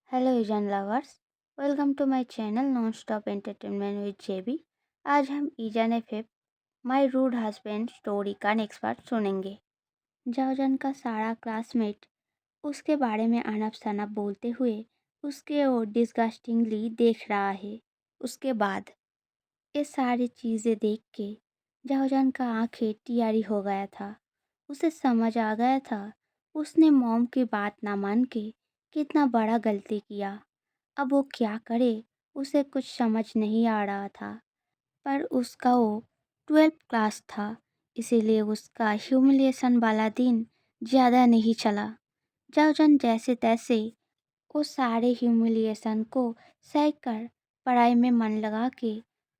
Hello ईजन lovers. Welcome to my channel non stop entertainment with JB. आज हम ईजन FF my rude husband story का next part सुनेंगे। जाओजन का सारा क्लासमेट उसके बारे में अनब शनब बोलते हुए उसके ओर डिस्गस्टिंगली देख रहा है। उसके बाद ये सारी चीज़ें देख के जाओजन का आंखें टियारी हो गया था। उसे समझ आ गया था उसने मॉम की बात ना मान के कितना बड़ा गलती किया। अब वो क्या करे उसे कुछ समझ नहीं आ रहा था। पर उसका वो 12th क्लास था, इसीलिए उसका ह्यूमिलिएशन वाला दिन ज़्यादा नहीं चला। जाओजन जैसे तैसे वो सारे ह्यूमिलिएशन को सह कर पढ़ाई में मन लगा के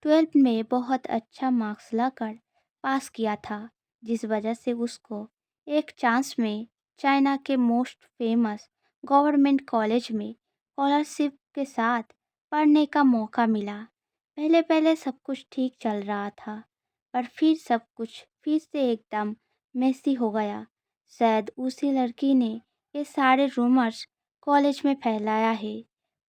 12th में बहुत अच्छा मार्क्स लाकर पास किया था, जिस वजह से उसको एक चांस में चाइना के मोस्ट फेमस गवर्नमेंट कॉलेज में स्कॉलरशिप के साथ पढ़ने का मौका मिला। पहले पहले सब कुछ ठीक चल रहा था, पर फिर सब कुछ फिर से एकदम मेसी हो गया। शायद उसी लड़की ने ये सारे रूमर्स कॉलेज में फैलाया है,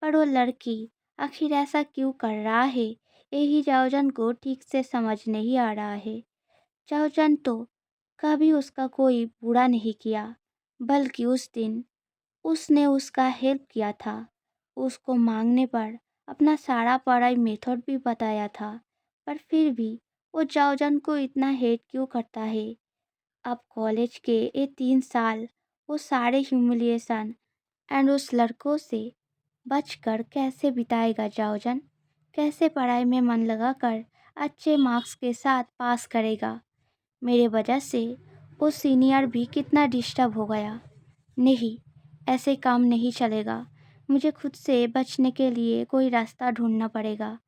पर वो लड़की आखिर ऐसा क्यों कर रहा है यही जाओजन को ठीक से समझ नहीं आ रहा है। जाओजन तो कभी उसका कोई बुरा नहीं किया, बल्कि उस दिन उसने उसका हेल्प किया था। उसको मांगने पर अपना सारा पढ़ाई मेथड भी बताया था, पर फिर भी वो जाओजन को इतना हेट क्यों करता है। अब कॉलेज के ये 3 साल वो सारे ह्यूमिलिएशन एंड उस लड़कों से बचकर कैसे बिताएगा जाओजन? कैसे पढ़ाई में मन लगाकर अच्छे मार्क्स के साथ पास करेगा? मेरे वजह से वो सीनियर भी कितना डिस्टर्ब हो गया। नहीं, ऐसे काम नहीं चलेगा। मुझे खुद से बचने के लिए कोई रास्ता ढूंढना पड़ेगा।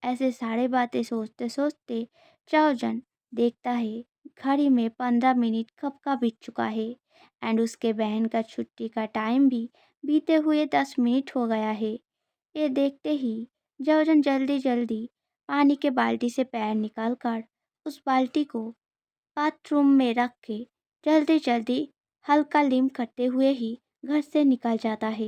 ऐसे सारे बातें सोचते सोचते जाओजन देखता है घड़ी में 15 मिनट कब का बीत चुका है एंड उसके बहन का छुट्टी का टाइम भी बीते हुए 10 मिनट हो गया है। ये देखते ही जाओजन जल्दी जल्दी पानी के बाल्टी से पैर निकालकर उस बाल्टी को बाथरूम में रख के जल्दी जल्दी हल्का लिम करते हुए ही घर से निकल जाता है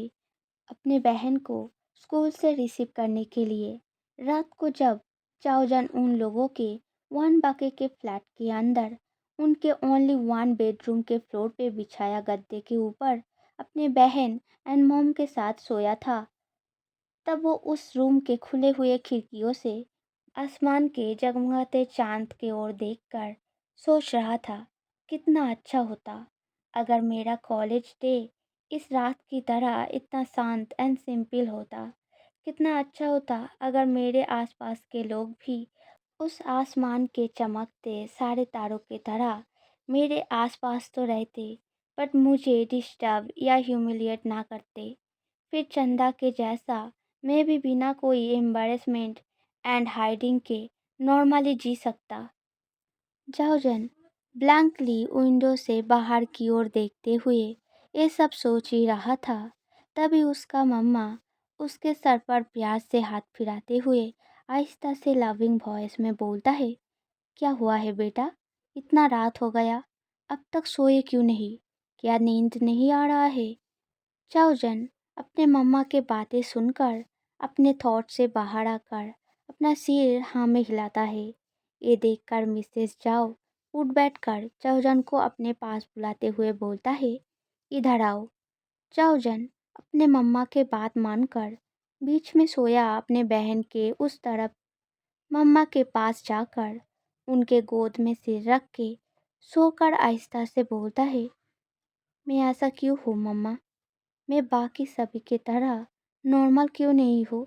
अपने बहन को स्कूल से रिसीव करने के लिए। रात को जब चाओजन उन लोगों के वन बाके के फ्लैट के अंदर उनके ओनली वन बेडरूम के फ्लोर पे बिछाया गद्दे के ऊपर अपने बहन एंड मॉम के साथ सोया था, तब वो उस रूम के खुले हुए खिड़कियों से आसमान के जगमगाते चांद की ओर देखकर सोच रहा था, कितना अच्छा होता अगर मेरा कॉलेज डे इस रात की तरह इतना शांत एंड सिंपल होता। कितना अच्छा होता अगर मेरे आसपास के लोग भी उस आसमान के चमकते सारे तारों की तरह मेरे आसपास तो रहते, बट मुझे डिस्टर्ब या ह्यूमिलिएट ना करते। फिर चंदा के जैसा मैं भी बिना कोई एम्बैरेसमेंट एंड हाइडिंग के नॉर्मली जी सकता। जाओजन ब्लैंकली विंडो से बाहर की ओर देखते हुए ये सब सोच ही रहा था। तभी उसका मम्मा उसके सर पर प्यार से हाथ फिराते हुए आहिस्ता से लविंग वॉइस में बोलता है, क्या हुआ है बेटा? इतना रात हो गया, अब तक सोए क्यों नहीं? क्या नींद नहीं आ रहा है? चाओजन अपने मम्मा के बातें सुनकर अपने थॉट से बाहर आकर अपना सिर हाँ में हिलाता है। ये देखकर मिसेस जाओ उठ बैठकर चाओजन को अपने पास बुलाते हुए बोलता है, इधर आओ। चाओजन अपने मम्मा के बात मानकर बीच में सोया अपने बहन के उस तरफ मम्मा के पास जाकर उनके गोद में सिर रख के सोकर आहिस्ता से बोलता है, मैं ऐसा क्यों हूँ मम्मा? मैं बाकी सभी की तरह नॉर्मल क्यों नहीं हूँ?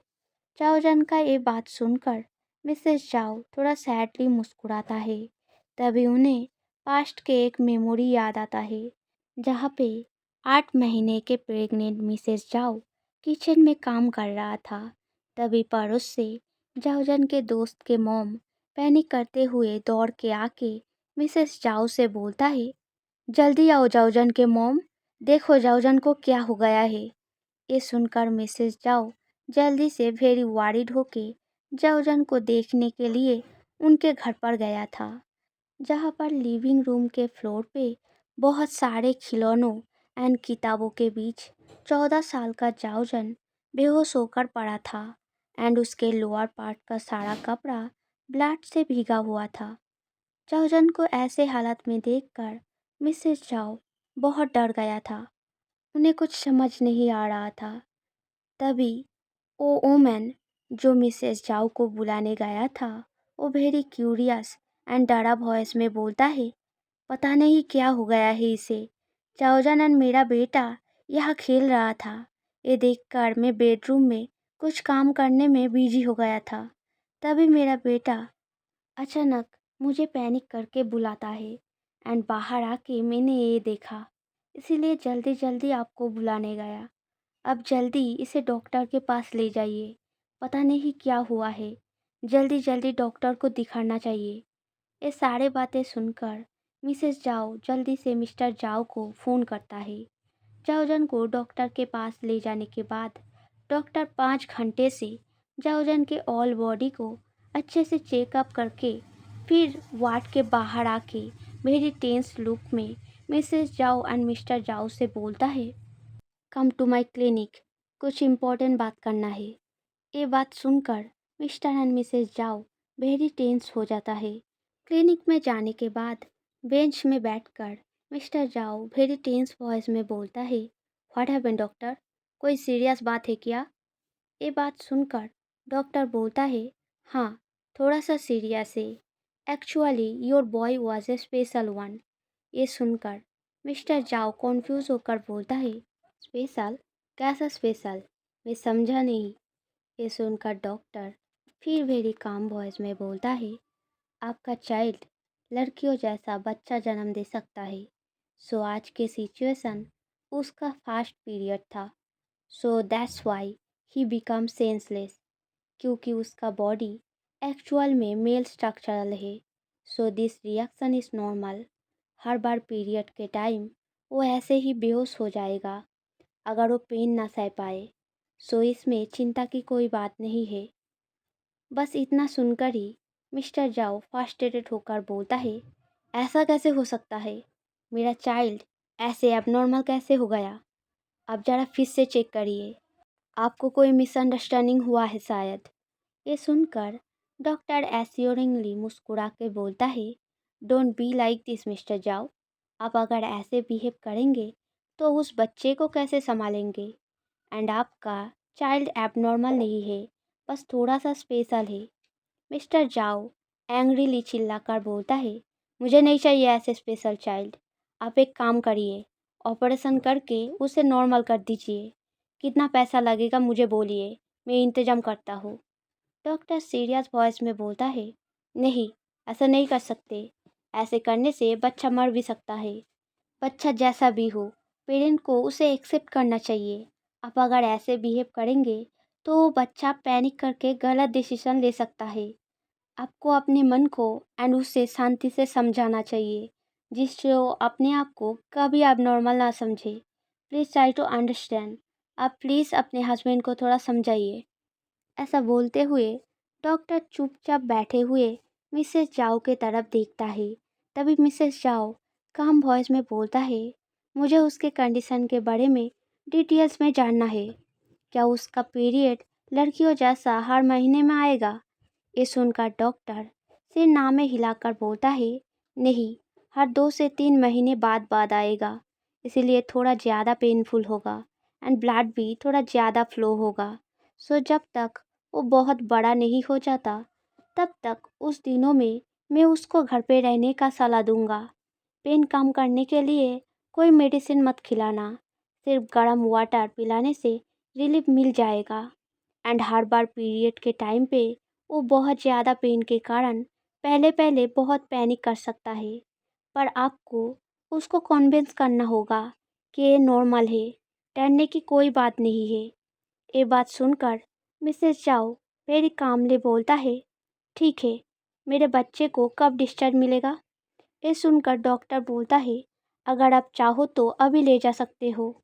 चाओजन का ये बात सुनकर मिसेस जाओ थोड़ा सैडली मुस्कुराता है। तभी उन्हें पास्ट के एक मेमोरी याद आता है, जहाँ पे 8 महीने के प्रेग्नेंट मिसेस जाओ किचन में काम कर रहा था। तभी पड़ोस से जाओजन के दोस्त के मॉम पैनिक करते हुए दौड़ के आके मिसेस जाओ से बोलता है, जल्दी आओ जाओजन के मॉम, देखो जाओजन को क्या हो गया है। ये सुनकर मिसेस जाओ जल्दी से वेरी वारिड होके जाओजन को देखने के लिए उनके घर पर गया था, जहाँ पर लिविंग रूम के फ्लोर पे बहुत सारे खिलौनों एंड किताबों के बीच 14 साल का जाओजन बेहोश होकर पड़ा था एंड उसके लोअर पार्ट का सारा कपड़ा ब्लड से भीगा हुआ था। चाओजन को ऐसे हालत में देखकर मिसेस जाओ बहुत डर गया था। उन्हें कुछ समझ नहीं आ रहा था। तभी वो ओमैन जो मिसेस जाओ को बुलाने गया था, वो वेरी क्यूरियस एंड डरा वॉइस में बोलता है, पता नहीं क्या हो गया है इसे। चाओजन एंड मेरा बेटा यहाँ खेल रहा था। ये देखकर मैं बेडरूम में कुछ काम करने में बिजी हो गया था। तभी मेरा बेटा अचानक मुझे पैनिक करके बुलाता है एंड बाहर आके मैंने ये देखा, इसीलिए जल्दी जल्दी आपको बुलाने गया। अब जल्दी इसे डॉक्टर के पास ले जाइए, पता नहीं क्या हुआ है। जल्दी जल्दी डॉक्टर को दिखाना चाहिए। ये सारे बातें सुनकर मिसेस जाओ जल्दी से मिस्टर जाओ को फ़ोन करता है। जाओजन को डॉक्टर के पास ले जाने के बाद डॉक्टर 5 घंटे से जाओजन के ऑल बॉडी को अच्छे से चेकअप करके फिर वार्ड के बाहर आके वेरी टेंस लुक में मिसेस जाओ एंड मिस्टर जाओ से बोलता है, कम टू माई क्लिनिक, कुछ इम्पोर्टेंट बात करना है। ये बात सुनकर मिस्टर एंड मिसेस जाओ वेरी टेंस हो जाता है। क्लिनिक में जाने के बाद बेंच में बैठकर मिस्टर जाओ वेरी टेंस वॉइस में बोलता है, व्हाट हैपेंड डॉक्टर, कोई सीरियस बात है क्या? ये बात सुनकर डॉक्टर बोलता है, हाँ थोड़ा सा सीरियस है। Actually your boy was a special one. ये सुनकर मिस्टर जाओ कॉन्फ्यूज होकर बोलता है, स्पेशल? कैसा स्पेशल? मैं समझा नहीं। ये सुनकर डॉक्टर फिर वेरी काम वॉइस में बोलता है, आपका चाइल्ड लड़कियों जैसा बच्चा जन्म दे सकता है। सो आज के सिचुएशन उसका फास्ट पीरियड था। So that's why he become senseless, क्योंकि उसका बॉडी एक्चुअल में मेल स्ट्रक्चरल है। So this reaction is normal. Her bar period के टाइम वो ऐसे ही बेहोश हो जाएगा अगर वो पेन ना सह पाए। सो इसमें चिंता की कोई बात नहीं है। बस इतना सुनकर ही मिस्टर जाओ फ्रस्ट्रेटेड होकर बोलता है, ऐसा कैसे हो सकता है? मेरा चाइल्ड ऐसे एबनॉर्मल कैसे हो गया? आप ज़रा फिर से चेक करिए, आपको कोई मिसअंडरस्टैंडिंग हुआ है शायद। ये सुनकर डॉक्टर एश्योरिंगली मुस्कुरा के बोलता है, don't be like this mister जाओ। आप अगर ऐसे बिहेव करेंगे तो उस बच्चे को कैसे संभालेंगे? एंड आपका चाइल्ड एबनॉर्मल नहीं है, बस थोड़ा सा स्पेशल है। मिस्टर जाओ एंग्रीली चिल्लाकर बोलता है, मुझे नहीं चाहिए ऐसे स्पेशल चाइल्ड। आप एक काम करिए, ऑपरेशन करके उसे नॉर्मल कर दीजिए। कितना पैसा लगेगा मुझे बोलिए, मैं इंतज़ाम करता हूँ। डॉक्टर सीरियस वॉइस में बोलता है, नहीं ऐसा नहीं कर सकते। ऐसे करने से बच्चा मर भी सकता है। बच्चा जैसा भी हो, पेरेंट को उसे एक्सेप्ट करना चाहिए। आप अगर ऐसे बिहेव करेंगे तो वो बच्चा पैनिक करके गलत डिसीजन ले सकता है। आपको अपने मन को एंड उसे शांति से समझाना चाहिए, जिससे वो अपने आप को कभी एबनॉर्मल ना समझे। Please try to understand. आप प्लीज़ अपने हस्बैंड को थोड़ा समझाइए। ऐसा बोलते हुए डॉक्टर चुपचाप बैठे हुए मिसेस जाओ के तरफ देखता है। तभी मिसेस जाओ काम वॉइस में बोलता है, मुझे उसके कंडीशन के बारे में डिटेल्स में जानना है। क्या उसका पीरियड लड़कियों जैसा हर महीने में आएगा? ये सुनकर डॉक्टर सिर नामे हिलाकर बोलता है, नहीं, हर 2 से 3 महीने बाद बाद आएगा। इसीलिए थोड़ा ज़्यादा पेनफुल होगा एंड ब्लड भी थोड़ा ज़्यादा फ्लो होगा। सो जब तक वो बहुत बड़ा नहीं हो जाता तब तक उस दिनों में मैं उसको घर पे रहने का सलाह दूंगा। पेन कम करने के लिए कोई मेडिसिन मत खिलाना, सिर्फ गर्म वाटर पिलाने से रिलीफ मिल जाएगा। एंड हर बार पीरियड के टाइम पे वो बहुत ज़्यादा पेन के कारण पहले पहले बहुत पैनिक कर सकता है, पर आपको उसको कन्विंस करना होगा कि ये नॉर्मल है, डरने की कोई बात नहीं है। ये बात सुनकर मिसेस जाओ वेरी कामली बोलता है, ठीक है, मेरे बच्चे को कब डिस्चार्ज मिलेगा? ये सुनकर डॉक्टर बोलता है, अगर आप चाहो तो अभी ले जा सकते हो।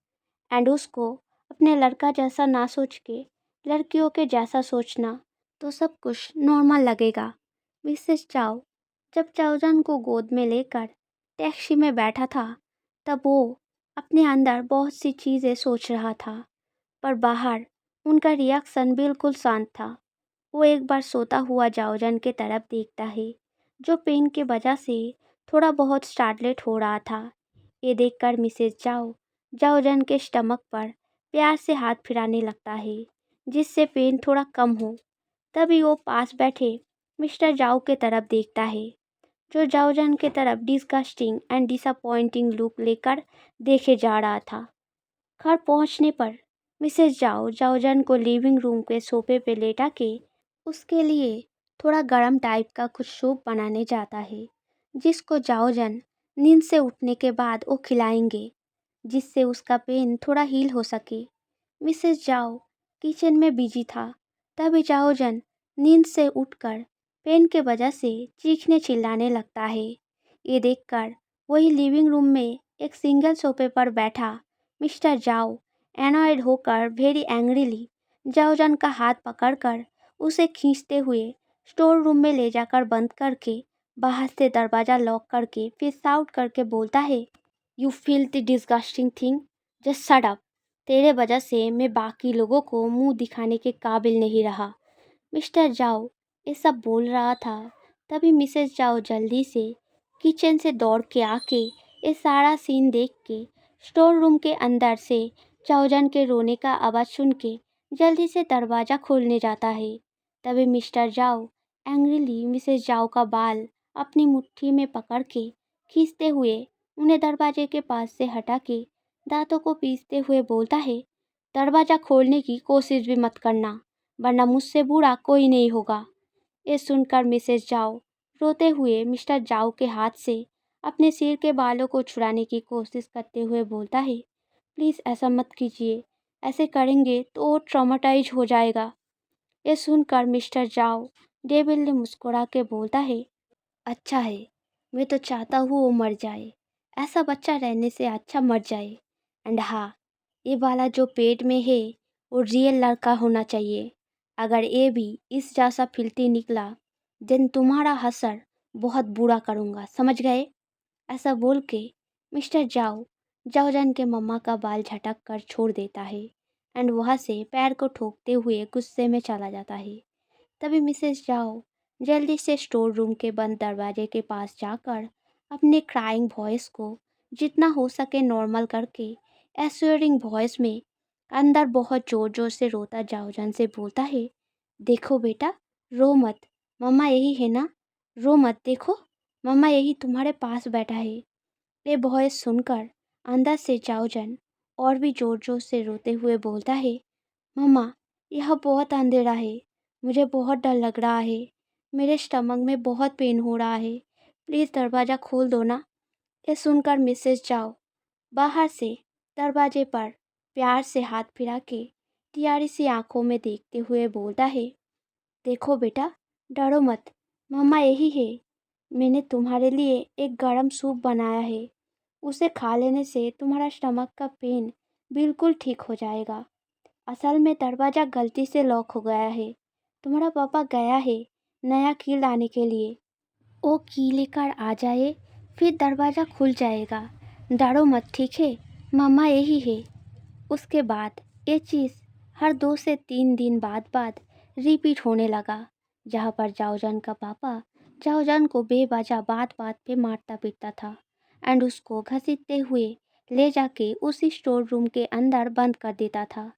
एंड उसको अपने लड़का जैसा ना सोच के लड़कियों के जैसा सोचना, तो सब कुछ नॉर्मल लगेगा। मिसेस चाओ जब चाओजन को गोद में लेकर टैक्सी में बैठा था तब वो अपने अंदर बहुत सी चीज़ें सोच रहा था, पर बाहर उनका रिएक्शन बिल्कुल शांत था। वो एक बार सोता हुआ जाओजन की तरफ देखता है, जो पेन की वजह से थोड़ा बहुत स्टार्टलेट हो रहा था। ये देखकर मिसेस जाओ जाओजन के स्टमक पर प्यार से हाथ फिराने लगता है, जिससे पेन थोड़ा कम हो। तभी वो पास बैठे मिस्टर जाओ के तरफ देखता है, जो जाओजन की तरफ डिस्गस्टिंग एंड डिसअपॉइंटिंग लुक लेकर देखे जा रहा था। घर पहुंचने पर मिसेस जाओ जाओजन को लिविंग रूम के सोफे पे लेटा के उसके लिए थोड़ा गर्म टाइप का कुछ सूप बनाने जाता है, जिसको जाओजन नींद से उठने के बाद वो खिलाएंगे, जिससे उसका पेन थोड़ा हील हो सके। मिसेस जाओ किचन में बिजी था। तभी जाओजन नींद से उठकर पेन के वजह से चीखने चिल्लाने लगता है। ये देखकर वही लिविंग रूम में एक सिंगल सोफे पर बैठा मिस्टर जाओ एनॉयड होकर वेरी एंग्रीली जाओजन का हाथ पकड़कर उसे खींचते हुए स्टोर रूम में ले जाकर बंद करके बाहर से दरवाज़ा लॉक करके फिर साउट करके बोलता है, you feel the disgusting thing, just shut up. तेरे वजह से मैं बाकी लोगों को मुंह दिखाने के काबिल नहीं रहा। मिस्टर जाओ ये सब बोल रहा था। तभी मिसेस जाओ जल्दी से किचन से दौड़ के आके ये सारा सीन देख के स्टोर रूम के अंदर से जाओजन के रोने का आवाज़ सुन के जल्दी से दरवाज़ा खोलने जाता है। तभी मिस्टर जाओ एंग्रीली मिसेस जाओ का बाल अपनी मुट्ठी में पकड़ के खींचते हुए उन्हें दरवाजे के पास से हटा के दांतों को पीसते हुए बोलता है, दरवाज़ा खोलने की कोशिश भी मत करना, वरना मुझसे बुरा कोई नहीं होगा। ये सुनकर मिसेस जाओ रोते हुए मिस्टर जाओ के हाथ से अपने सिर के बालों को छुड़ाने की कोशिश करते हुए बोलता है, प्लीज़ ऐसा मत कीजिए, ऐसे करेंगे तो वो ट्रॉमाटाइज हो जाएगा। ये सुनकर मिस्टर जाओ डेविल मुस्कुरा के बोलता है, अच्छा है, मैं तो चाहता हूँ वो मर जाए। ऐसा बच्चा रहने से अच्छा मर जाए। एंड हाँ, ये वाला जो पेट में है वो रियल लड़का होना चाहिए। अगर ये भी इस जैसा फिल्टी निकला देन तुम्हारा हसर बहुत बुरा करूँगा, समझ गए? ऐसा बोल के मिस्टर जाओ जाओजान के मम्मा का बाल झटक कर छोड़ देता है एंड वहाँ से पैर को ठोकते हुए गुस्से में चला जाता है। तभी मिसेस जाओ जल्दी से स्टोर रूम के बंद दरवाजे के पास जाकर अपने क्राइंग वॉइस को जितना हो सके नॉर्मल करके एश्योरिंग वॉइस में अंदर बहुत ज़ोर ज़ोर से रोता जाओजान से बोलता है, देखो बेटा, रो मत, मम्मा यही है ना, रो मत, देखो मम्मा यही तुम्हारे पास बैठा है। ये वॉइस सुनकर अंदर से जाओजान और भी ज़ोर ज़ोर से रोते हुए बोलता है, मम्मा यह बहुत अंधेरा है, मुझे बहुत डर लग रहा है, मेरे स्टमक में बहुत पेन हो रहा है, प्लीज़ दरवाज़ा खोल दो ना। ये सुनकर मिसेस जाओ बाहर से दरवाजे पर प्यार से हाथ फिरा के तियारी सी आंखों में देखते हुए बोलता है, देखो बेटा, डरो मत, मम्मा यही है, मैंने तुम्हारे लिए एक गरम सूप बनाया है, उसे खा लेने से तुम्हारा स्टमक का पेन बिल्कुल ठीक हो जाएगा। असल में दरवाज़ा गलती से लॉक हो गया है, तुम्हारा पापा गया है नया की लाने के लिए, वो की लेकर आ जाए फिर दरवाज़ा खुल जाएगा, डरो मत, ठीक है, मम्मा यही है। उसके बाद ये चीज़ हर 2 से 3 दिन बाद रिपीट होने लगा, जहाँ पर जाओजान का पापा जाओजान को बेवजह बात बात पे मारता पीटता था एंड उसको घसीटते हुए ले जाके उसी स्टोर रूम के अंदर बंद कर देता था,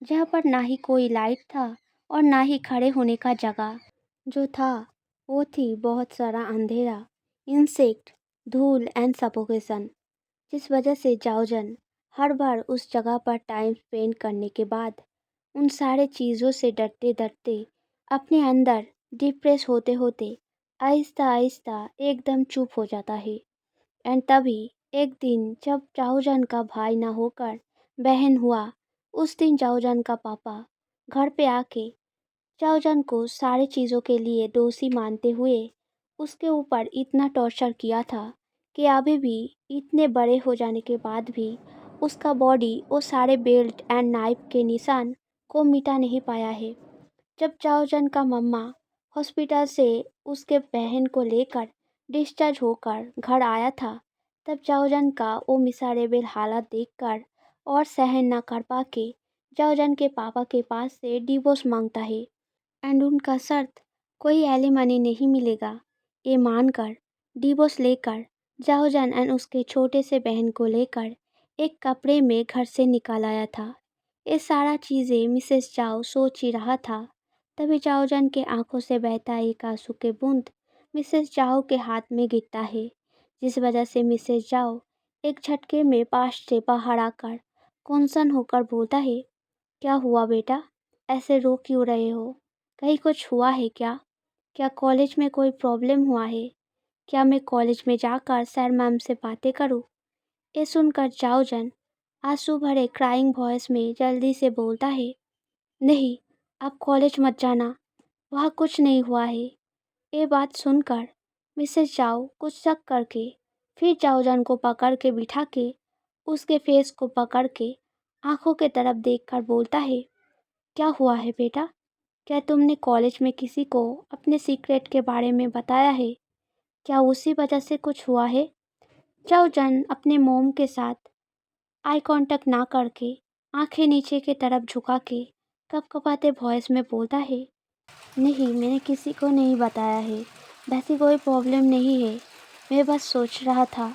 जहाँ पर ना ही कोई लाइट था और ना ही खड़े होने का जगह जो था, वो थी बहुत सारा अंधेरा, इंसेक्ट, धूल एंड सफोकेशन, जिस वजह से जाओजन हर बार उस जगह पर टाइम स्पेंड करने के बाद उन सारे चीज़ों से डरते डरते अपने अंदर डिप्रेस होते होते आहिस्ता आहिस्ता एकदम चुप हो जाता है। एंड तभी एक दिन जब जाओजान का भाई ना होकर बहन हुआ, उस दिन जाओजान का पापा घर पे आके जाओजान को सारी चीज़ों के लिए दोषी मानते हुए उसके ऊपर इतना टॉर्चर किया था कि अभी भी इतने बड़े हो जाने के बाद भी उसका बॉडी वो सारे बेल्ट एंड नाइफ के निशान को मिटा नहीं पाया है। जब जाओजान का मम्मा हॉस्पिटल से उसके बहन को लेकर डिस्चार्ज होकर घर आया था, तब जाओजान का वो मिसारेबल हालत देखकर और सहन न कर पाके जाओजन के पापा के पास से डिवोर्स मांगता है एंड उनका शर्त कोई एलिमनी नहीं मिलेगा। ये मानकर डिवोर्स लेकर जाओजन एंड उसके छोटे से बहन को लेकर एक कपड़े में घर से निकाल आया था। ये सारा चीज़ें मिसेस जाओ सोच ही रहा था। तभी जाओजन के आंखों से बहता एक आंसू के बूंद मिसेस जाओ के हाथ में गिरता है, जिस वजह से मिसेस जाओ एक झटके में पास से बाहर आकर कॉन्सन होकर बोलता है, क्या हुआ बेटा, ऐसे रो क्यों रहे हो? कहीं कुछ हुआ है क्या? क्या कॉलेज में कोई प्रॉब्लम हुआ है? क्या मैं कॉलेज में जाकर सर मैम से बातें करूं? ये सुनकर जाओजन आंसू भरे क्राइंग वॉइस में जल्दी से बोलता है, नहीं, आप कॉलेज मत जाना, वहाँ कुछ नहीं हुआ है। ये बात सुनकर मिसेस जाओ कुछ शक करके फिर जाओजन को पकड़ के बिठा के उसके फेस को पकड़ के आंखों के तरफ देखकर बोलता है, क्या हुआ है बेटा? क्या तुमने कॉलेज में किसी को अपने सीक्रेट के बारे में बताया है? क्या उसी वजह से कुछ हुआ है? जाओजन अपने मोम के साथ आई कांटेक्ट ना करके आंखें नीचे की तरफ झुका के कपकपाते वॉइस में बोलता है, नहीं, मैंने किसी को नहीं बताया है, वैसी कोई प्रॉब्लम नहीं है। मैं बस सोच रहा था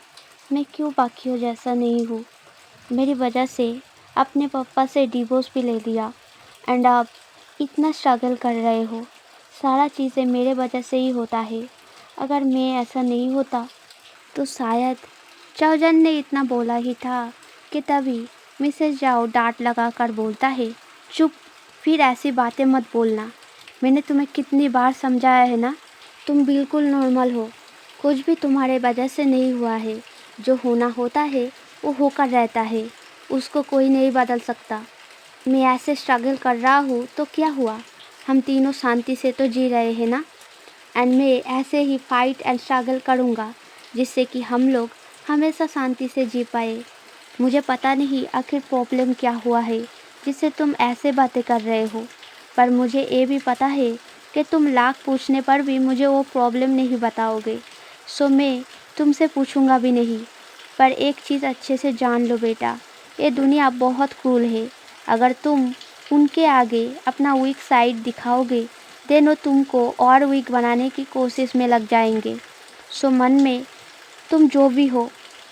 मैं क्यों बाकियों जैसा नहीं हूँ। मेरी वजह से अपने पापा से डिवोर्स भी ले लिया एंड आप इतना स्ट्रगल कर रहे हो। सारा चीज़ें मेरे वजह से ही होता है। अगर मैं ऐसा नहीं होता तो शायद जाओजन ने इतना बोला ही था कि तभी मिसेस जाओ डांट लगा कर बोलता है, चुप, फिर ऐसी बातें मत बोलना। मैंने तुम्हें कितनी बार समझाया है ना, तुम बिल्कुल नॉर्मल हो, कुछ भी तुम्हारे वजह से नहीं हुआ है। जो होना होता है वो होकर रहता है, उसको कोई नहीं बदल सकता। मैं ऐसे स्ट्रगल कर रहा हूँ तो क्या हुआ, हम तीनों शांति से तो जी रहे हैं ना। एंड मैं ऐसे ही फाइट एंड स्ट्रगल करूँगा जिससे कि हम लोग हमेशा शांति से जी पाए। मुझे पता नहीं आखिर प्रॉब्लम क्या हुआ है जिससे तुम ऐसे बातें कर रहे हो, पर मुझे ये भी पता है कि तुम लाख पूछने पर भी मुझे वो प्रॉब्लम नहीं बताओगे, सो मैं तुमसे पूछूंगा भी नहीं। पर एक चीज़ अच्छे से जान लो बेटा, ये दुनिया बहुत क्रूल है। अगर तुम उनके आगे अपना वीक साइड दिखाओगे देन वो तुमको और वीक बनाने की कोशिश में लग जाएंगे। सो मन में तुम जो भी हो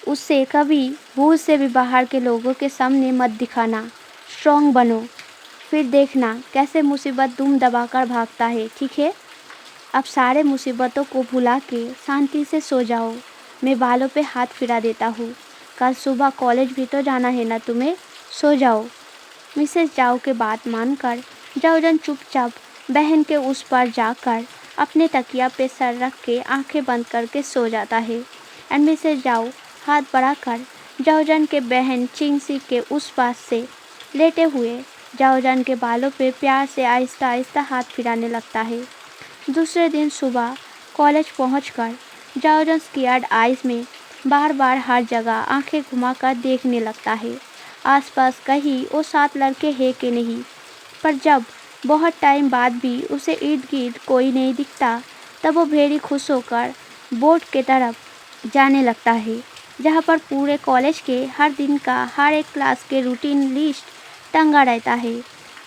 उससे कभी भूल से भी बाहर के लोगों के सामने मत दिखाना। स्ट्रॉन्ग बनो, फिर देखना कैसे मुसीबत दुम दबाकर भागता है, ठीक है? अब सारे मुसीबतों को भुला के शांति से सो जाओ। मैं बालों पे हाथ फिरा देता हूँ, कल सुबह कॉलेज भी तो जाना है ना तुम्हें, सो जाओ। मिसेस जाओ के बात मानकर जाओजन चुपचाप बहन के उस पर जाकर अपने तकिया पे सर रख के आंखें बंद करके सो जाता है। एंड मिसेस जाओ हाथ बढ़ाकर जाओजन के बहन चिंगसी के उस पास से लेटे हुए जाओजन के बालों पे प्यार से आहिस्ता आहिस्ता हाथ फिराने लगता है। दूसरे दिन सुबह कॉलेज पहुंचकर जाओजन स्केयर्ड आइज में बार बार हर जगह आंखें घुमाकर देखने लगता है, आसपास कहीं वो 7 लड़के हैं कि नहीं। पर जब बहुत टाइम बाद भी उसे इर्द गिर्द कोई नहीं दिखता तब वो भेड़ी खुश होकर बोर्ड के तरफ जाने लगता है, जहाँ पर पूरे कॉलेज के हर दिन का हर एक क्लास के रूटीन लिस्ट टंगा रहता है।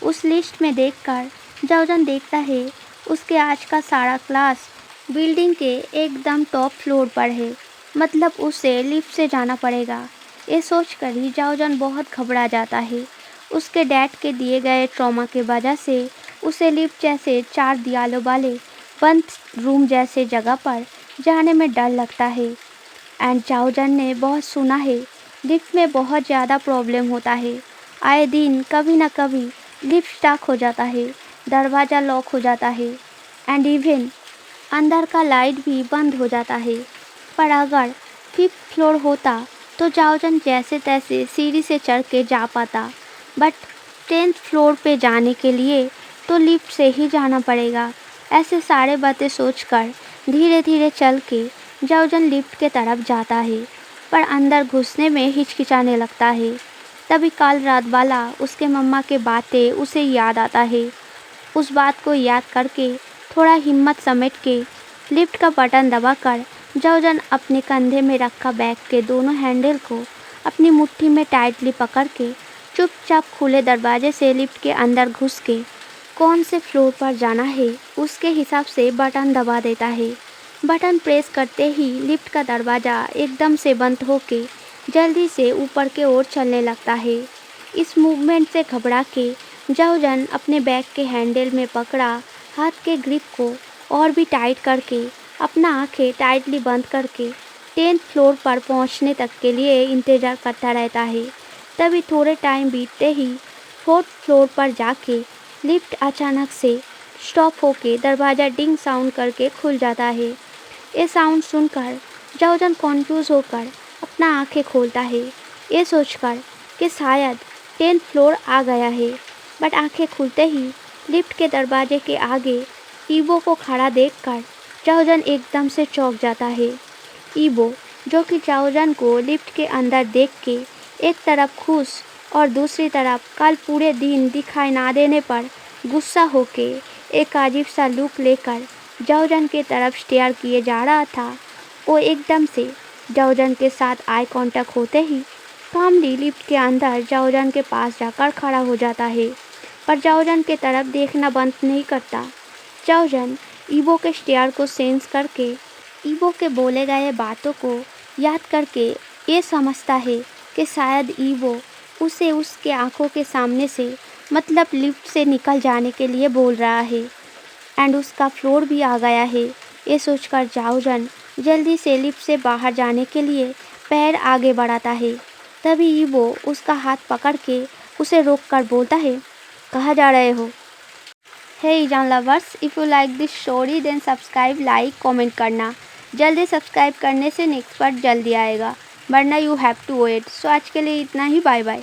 उस लिस्ट में देखकर जाओजन देखता है उसके आज का सारा क्लास बिल्डिंग के एकदम टॉप फ्लोर पर है, मतलब उसे लिफ्ट से जाना पड़ेगा। ये सोचकर ही जाओजन बहुत घबरा जाता है। उसके डैड के दिए गए ट्रॉमा के वजह से उसे लिफ्ट जैसे 4 दीवालों वाले बंद रूम जैसे जगह पर जाने में डर लगता है। एंड जाओजन ने बहुत सुना है लिफ्ट में बहुत ज़्यादा प्रॉब्लम होता है, आए दिन कभी ना कभी लिफ्ट स्टक हो जाता है, दरवाज़ा लॉक हो जाता है एंड इवन अंदर का लाइट भी बंद हो जाता है। पर अगर 5th फ्लोर होता तो जाओजन जैसे तैसे सीढ़ी से चढ़ के जा पाता, बट 10th फ्लोर पे जाने के लिए तो लिफ्ट से ही जाना पड़ेगा। ऐसे सारे बातें सोचकर धीरे धीरे चल के जाओजन लिफ्ट के तरफ जाता है, पर अंदर घुसने में हिचकिचाने लगता है। तभी कल रात वाला उसके मम्मा के बातें उसे याद आता है। उस बात को याद करके थोड़ा हिम्मत समेट के लिफ्ट का बटन दबाकर जाओजन अपने कंधे में रखा बैग के दोनों हैंडल को अपनी मुट्ठी में टाइटली पकड़ के चुपचाप खुले दरवाजे से लिफ्ट के अंदर घुस के कौन से फ्लोर पर जाना है उसके हिसाब से बटन दबा देता है। बटन प्रेस करते ही लिफ्ट का दरवाज़ा एकदम से बंद होके जल्दी से ऊपर के ओर चलने लगता है। इस मूवमेंट से घबरा के जाओजन अपने बैग के हैंडल में पकड़ा हाथ के ग्रिप को और भी टाइट करके अपना आंखें टाइटली बंद करके 10th फ्लोर पर पहुंचने तक के लिए इंतज़ार करता रहता है। तभी थोड़े टाइम बीतते ही 4th फ्लोर पर जाके लिफ्ट अचानक से स्टॉप होके दरवाज़ा डिंग साउंड करके खुल जाता है। ये साउंड सुनकर जाओजन कॉन्फ्यूज़ होकर अपना आंखें खोलता है, ये सोचकर कि शायद 10th फ्लोर आ गया है। बट आंखें खुलते ही लिफ्ट के दरवाजे के आगे ईबो को खड़ा देखकर जाओजन एकदम से चौंक जाता है। ईबो, जो कि जाओजन को लिफ्ट के अंदर देख के एक तरफ खुश और दूसरी तरफ कल पूरे दिन दिखाई ना देने पर गुस्सा होके एक अजीब सा लुक लेकर जाओजन के तरफ स्टेयर किए जा रहा था, वो एकदम से जाओजन के साथ आई कांटेक्ट होते ही कामली लिफ्ट के अंदर जाओजन के पास जाकर खड़ा हो जाता है, पर जाओजन के तरफ देखना बंद नहीं करता। जाओजन ईबो के स्टेयर को सेंस करके ईबो के बोले गए बातों को याद करके ये समझता है कि शायद ईबो उसे उसके आंखों के सामने से मतलब लिफ्ट से निकल जाने के लिए बोल रहा है एंड उसका फ्लोर भी आ गया है। ये सोचकर जाओजन जल्दी से लिफ्ट से बाहर जाने के लिए पैर आगे बढ़ाता है। तभी ईबो उसका हाथ पकड़ के उसे रोक कर बोलता है, कहाँ जा रहे हो? हे ईजान lovers, if you like this story then subscribe, like, comment करना। जल्दी सब्सक्राइब करने से नेक्स्ट पार्ट जल्दी आएगा, वरना यू हैव टू वेट। सो आज के लिए इतना ही, बाय बाय।